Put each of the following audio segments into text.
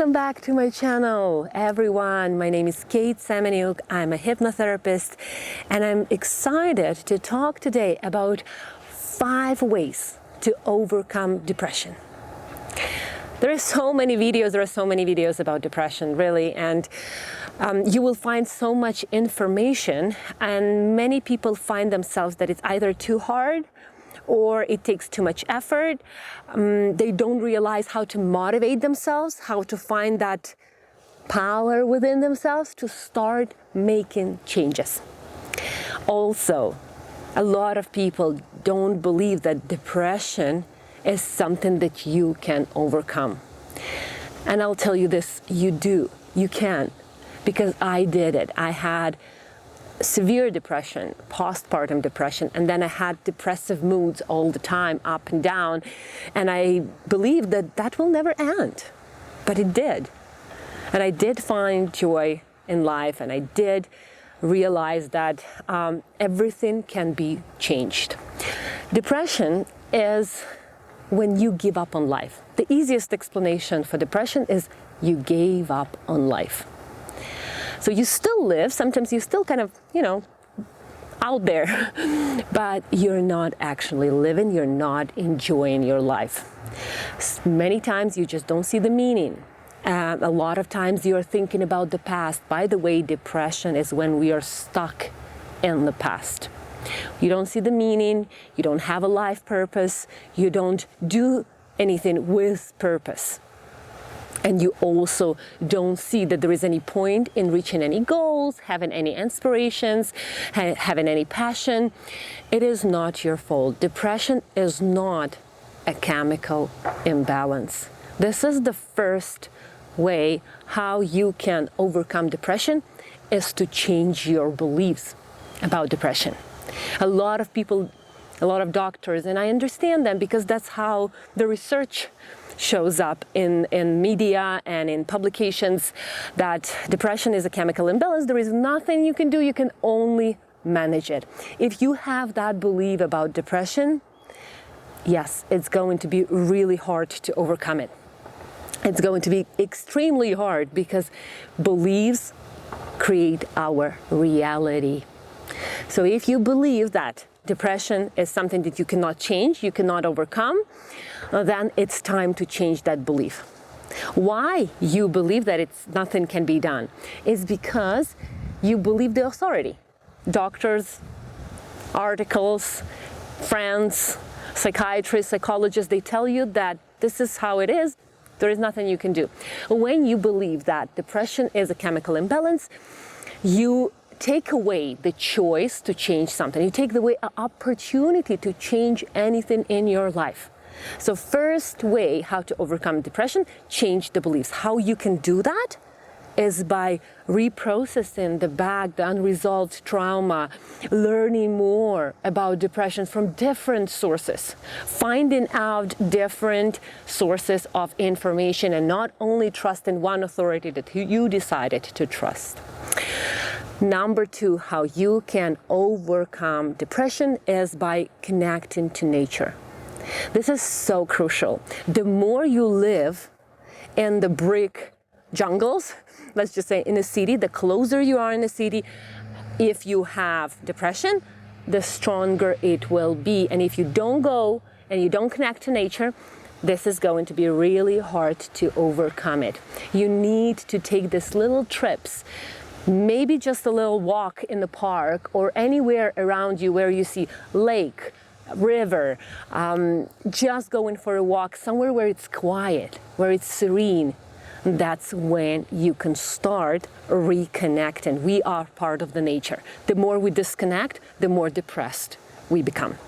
Welcome back to my channel, everyone. My name is KateSemeniuk. I'm a hypnotherapist, and I'm excited to talk today about 5 ways to overcome depression. There are so many videos about depression, really, and you will find so much information, and many people find themselves that it's either too hard or it takes too much effort. They don't realize how to motivate themselves, how to find that power within themselves to start making changes. Also, a lot of people don't believe that depression is something that you can overcome. And I'll tell you this, you do, you can, because I did it. I had severe depression, postpartum depression, and then I had depressive moods all the time, up and down, and I believed that that will never end, but it did. And I did find joy in life, and I did realize that everything can be changed. Depression is when you give up on life. The easiest explanation for depression is you gave up on life. So you still live, sometimes you still kind of, out there, but you're not actually living, you're not enjoying your life. Many times you just don't see the meaning. A lot of times you're thinking about the past. By the way, depression is when we are stuck in the past. You don't see the meaning, you don't have a life purpose, you don't do anything with purpose. And you also don't see that there is any point in reaching any goals, having any inspirations, having any passion. It is not your fault. Depression is not a chemical imbalance. This is the first way how you can overcome depression, is to change your beliefs about depression. A lot of people, a lot of doctors, and I understand them because that's how the research shows up in media and in publications, that depression is a chemical imbalance. There is nothing you can do, you can only manage it. If you have that belief about depression, yes, it's going to be really hard to overcome it. It's going to be extremely hard because beliefs create our reality. So if you believe that depression is something that you cannot change, you cannot overcome, then it's time to change that belief. Why you believe that nothing can be done is because you believe the authority. Doctors, articles, friends, psychiatrists, psychologists, they tell you that this is how it is, there is nothing you can do. When you believe that depression is a chemical imbalance, you take away the choice to change something. You take away an opportunity to change anything in your life. So first way how to overcome depression, change the beliefs. How you can do that is by reprocessing the unresolved trauma, learning more about depression from different sources, finding out different sources of information, and not only trusting one authority that you decided to trust. Number 2, how you can overcome depression is by connecting to nature. This is so crucial. The more you live in the brick jungles, let's just say in a city, the closer you are in a city, if you have depression, the stronger it will be. And if you don't go and you don't connect to nature, this is going to be really hard to overcome it. You need to take these little trips. Maybe just a little walk in the park or anywhere around you where you see lake, river, just going for a walk somewhere where it's quiet, where it's serene. That's when you can start reconnecting. We are part of the nature. The more we disconnect, the more depressed we become.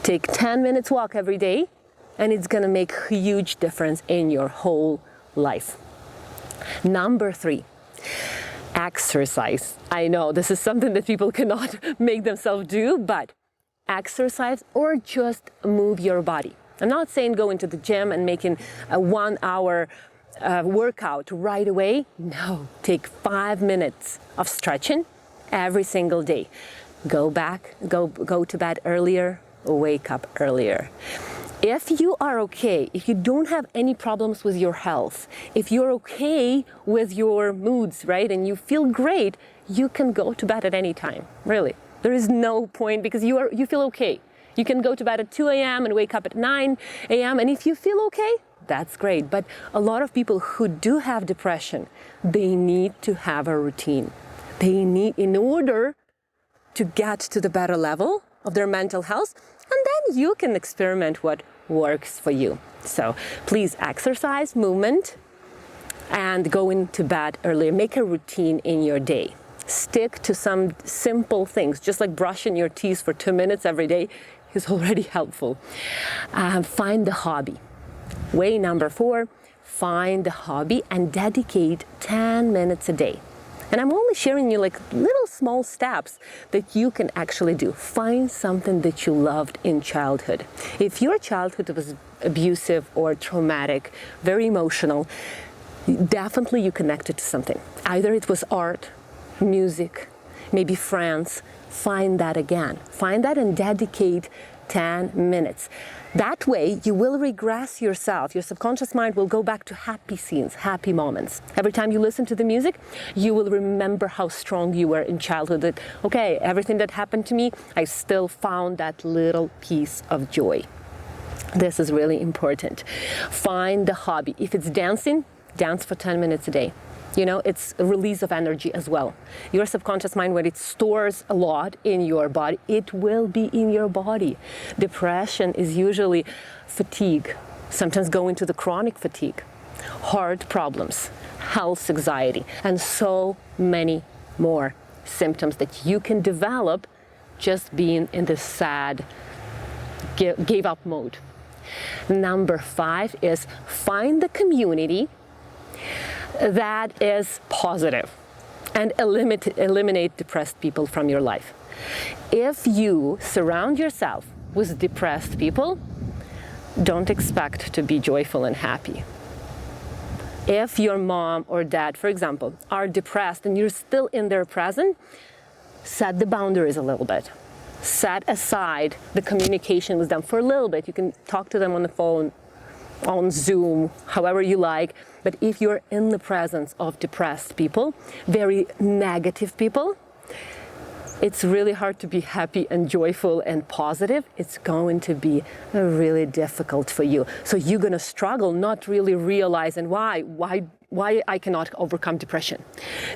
Take 10 minutes walk every day, and it's gonna make a huge difference in your whole life. Number 3. Exercise. I know this is something that people cannot make themselves do, but exercise or just move your body. I'm not saying go into the gym and making a 1-hour workout right away. No, take 5 minutes of stretching every single day. Go to bed earlier, wake up earlier. If you are okay, if you don't have any problems with your health, if you're okay with your moods, right, and you feel great, you can go to bed at any time, really. There is no point, because you feel okay. You can go to bed at 2 a.m. and wake up at 9 a.m. And if you feel okay, that's great. But a lot of people who do have depression, they need to have a routine. They need, in order to get to the better level of their mental health, and then you can experiment what works for you. So please exercise, movement, and go into bed earlier. Make a routine in your day. Stick to some simple things, just like brushing your teeth for 2 minutes every day is already helpful. Find the hobby. Way number 4, find the hobby and dedicate 10 minutes a day. And I'm only sharing you like little small steps that you can actually do. Find something that you loved in childhood. If your childhood was abusive or traumatic, very emotional, definitely you connected to something. Either it was art, music, maybe friends. Find that again. Find that and dedicate 10 minutes. That way, you will regress yourself. Your subconscious mind will go back to happy scenes, happy moments. Every time you listen to the music, you will remember how strong you were in childhood. That, okay, everything that happened to me, I still found that little piece of joy. This is really important. Find the hobby. If it's dancing, dance for 10 minutes a day. You know, it's a release of energy as well. Your subconscious mind, when it stores a lot in your body, it will be in your body. Depression is usually fatigue, sometimes go into the chronic fatigue, heart problems, health anxiety, and so many more symptoms that you can develop just being in this sad, gave up mode. Number 5 is find the community that is positive and eliminate depressed people from your life. If you surround yourself with depressed people, don't expect to be joyful and happy. If your mom or dad, for example, are depressed and you're still in their presence, set the boundaries a little bit. Set aside the communication with them for a little bit. You can talk to them on the phone, on Zoom, however you like. But if you're in the presence of depressed people, very negative people, it's really hard to be happy and joyful and positive. It's going to be really difficult for you. So you're going to struggle, not really realizing why I cannot overcome depression.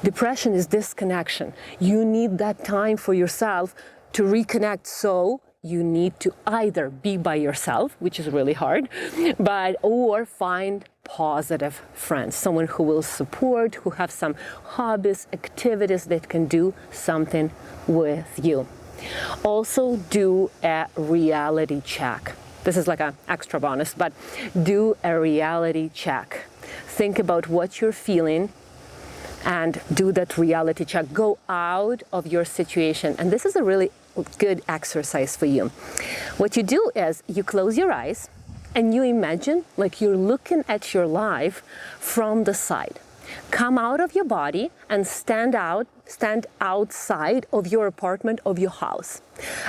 Depression is disconnection. You need that time for yourself to reconnect. So you need to either be by yourself, which is really hard, or find positive friends, someone who will support, who have some hobbies, activities that can do something with you. Also, do a reality check. This is like an extra bonus, but do a reality check. Think about what you're feeling and do that reality check. Go out of your situation. And this is a really good exercise for you. What you do is you close your eyes and you imagine like you're looking at your life from the side. Come out of your body and stand outside of your apartment, of your house,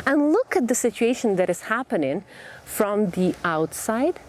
and look at the situation that is happening from the outside.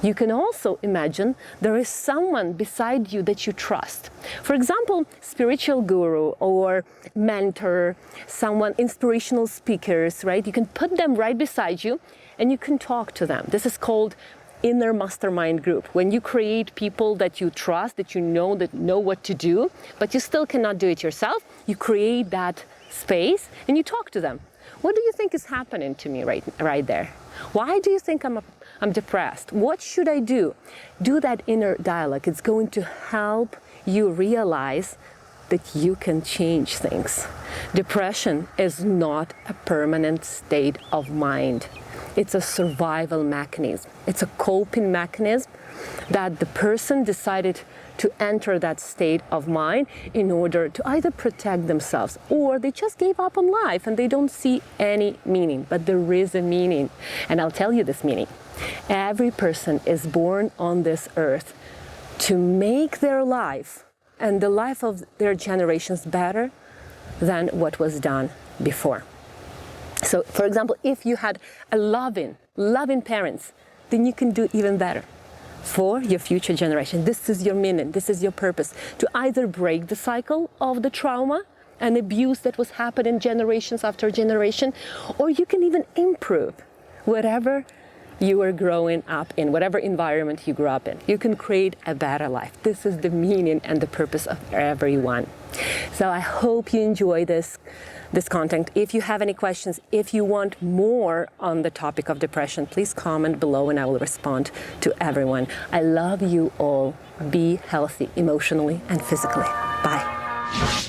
You can also imagine there is someone beside you that you trust. For example, spiritual guru or mentor, someone, inspirational speakers, right? You can put them right beside you and you can talk to them. This is called inner mastermind group. When you create people that you trust, that know what to do, but you still cannot do it yourself, you create that space and you talk to them. What do you think is happening to me right there? Why do you think I'm depressed? What should I do? Do that inner dialogue. It's going to help you realize that you can change things. Depression is not a permanent state of mind. It's a survival mechanism. It's a coping mechanism that the person decided to enter that state of mind in order to either protect themselves or they just gave up on life and they don't see any meaning. But there is a meaning, and I'll tell you this meaning. Every person is born on this earth to make their life and the life of their generations better than what was done before. So, for example, if you had a loving parents, then you can do even better for your future generation. This is your mission, this is your purpose, to either break the cycle of the trauma and abuse that was happening generations after generation, or you can even improve whatever you are growing up in, whatever environment you grew up in. You can create a better life. This is the meaning and the purpose of everyone. So I hope you enjoy this content. If you have any questions, if you want more on the topic of depression, please comment below and I will respond to everyone. I love you all. Be healthy emotionally and physically. Bye.